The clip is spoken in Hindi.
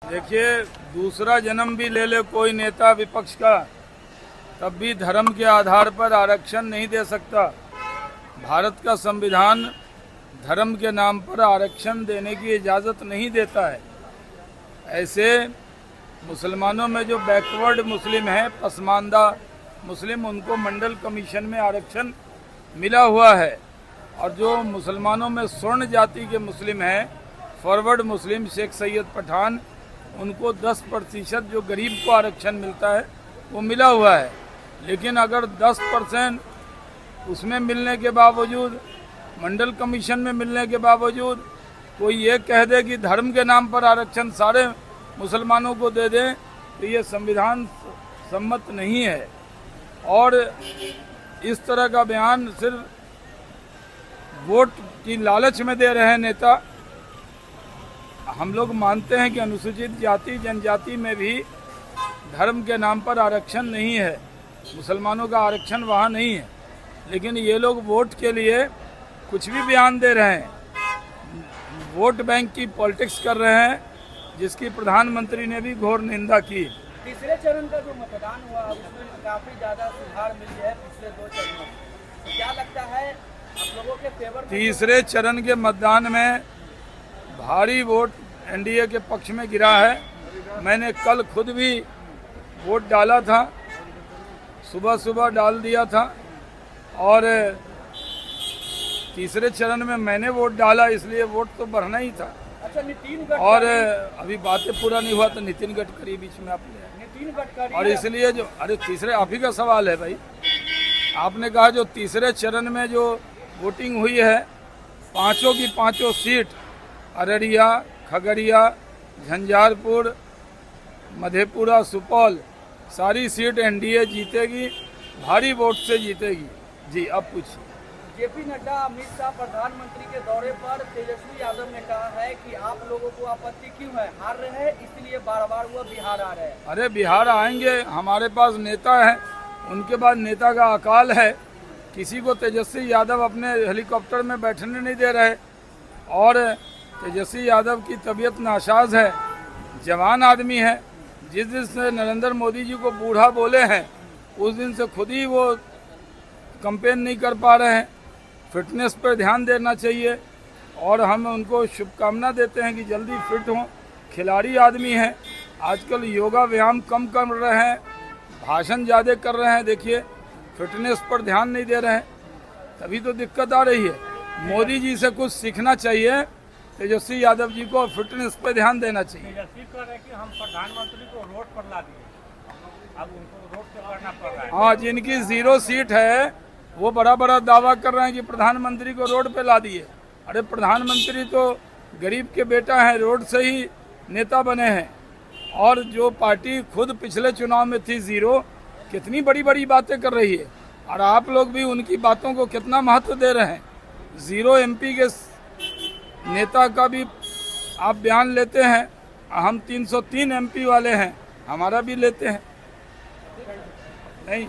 देखिए, दूसरा जन्म भी ले ले कोई नेता विपक्ष का, तब भी धर्म के आधार पर आरक्षण नहीं दे सकता। भारत का संविधान धर्म के नाम पर आरक्षण देने की इजाज़त नहीं देता है। ऐसे मुसलमानों में जो बैकवर्ड मुस्लिम हैं, पसमानदा मुस्लिम, उनको मंडल कमीशन में आरक्षण मिला हुआ है। और जो मुसलमानों में स्वर्ण जाति के मुस्लिम हैं, फॉरवर्ड मुस्लिम, शेख सैयद पठान, उनको 10% जो गरीब को आरक्षण मिलता है वो मिला हुआ है। लेकिन अगर 10% उसमें मिलने के बावजूद, मंडल कमीशन में मिलने के बावजूद कोई ये कह दे कि धर्म के नाम पर आरक्षण सारे मुसलमानों को दे दें, तो ये संविधान सम्मत नहीं है। और इस तरह का बयान सिर्फ वोट की लालच में दे रहे हैं नेता। हम लोग मानते हैं कि अनुसूचित जाति जनजाति में भी धर्म के नाम पर आरक्षण नहीं है, मुसलमानों का आरक्षण वहाँ नहीं है। लेकिन ये लोग वोट के लिए कुछ भी बयान दे रहे हैं, वोट बैंक की पॉलिटिक्स कर रहे हैं, जिसकी प्रधानमंत्री ने भी घोर निंदा की। तीसरे चरण का जो मतदान हुआ उसमें काफी ज्यादा सुधार मिल गया है पिछले 2 चरणों में, तो क्या लगता है आप लोगों के फेवर में? तीसरे चरण के मतदान में भारी वोट एनडीए के पक्ष में गिरा है। मैंने कल खुद भी वोट डाला था, सुबह सुबह डाल दिया था। और तीसरे चरण में मैंने वोट डाला, इसलिए वोट तो बढ़ना ही था। अच्छा, नितिन गडकरी, और अभी बातें पूरा नहीं हुआ तो नितिन गडकरी बीच में आपने, नितिन गडकरी, और इसलिए जो, अरे तीसरे आप ही का सवाल है भाई। आपने कहा जो तीसरे चरण में जो वोटिंग हुई है, पांचों की पांचों सीट, अररिया, खगड़िया, झंझारपुर, मधेपुरा, सुपौल, सारी सीट एनडीए जीतेगी, भारी वोट से जीतेगी। जी, अब पूछिए। जेपी नड्डा, अमित शाह प्रधानमंत्री के दौरे पर तेजस्वी यादव ने कहा है कि आप लोगों को आपत्ति क्यों है, हार रहे हैं इसलिए बार बार वो बिहार आ रहे हैं। अरे बिहार आएंगे, हमारे पास नेता है, उनके बाद नेता का अकाल है। किसी को तेजस्वी यादव अपने हेलीकॉप्टर में बैठने नहीं दे रहे। और तेजस्वी यादव की तबीयत नासाज है, जवान आदमी है। जिस दिन से नरेंद्र मोदी जी को बूढ़ा बोले हैं, उस दिन से खुद ही वो कैंपेन नहीं कर पा रहे हैं। फिटनेस पर ध्यान देना चाहिए और हम उनको शुभकामना देते हैं कि जल्दी फिट हों। खिलाड़ी आदमी हैं, आजकल योगा व्यायाम कम कर रहे हैं, भाषण ज़्यादा कर रहे हैं। देखिए, फिटनेस पर ध्यान नहीं दे रहे हैं, तभी तो दिक्कत आ रही है। मोदी जी से कुछ सीखना चाहिए तेजस्वी यादव जी को, फिटनेस पर ध्यान देना चाहिए। तेजस्वी कह रहे हैं कि हम प्रधानमंत्री को रोड पर ला दिए, अब उनको रोड पे करना पड़ रहा है। हाँ, जिनकी 0 सीट है वो बड़ा बड़ा दावा कर रहे हैं कि प्रधानमंत्री को रोड पे ला दिए। अरे प्रधानमंत्री तो गरीब के बेटा हैं, रोड से ही नेता बने हैं। और जो पार्टी खुद पिछले चुनाव में थी 0, कितनी बड़ी बड़ी बातें कर रही है, और आप लोग भी उनकी बातों को कितना महत्व दे रहे हैं। 0 MP के नेता का भी आप बयान लेते हैं, हम 303 MP वाले हैं, हमारा भी लेते हैं। नहीं।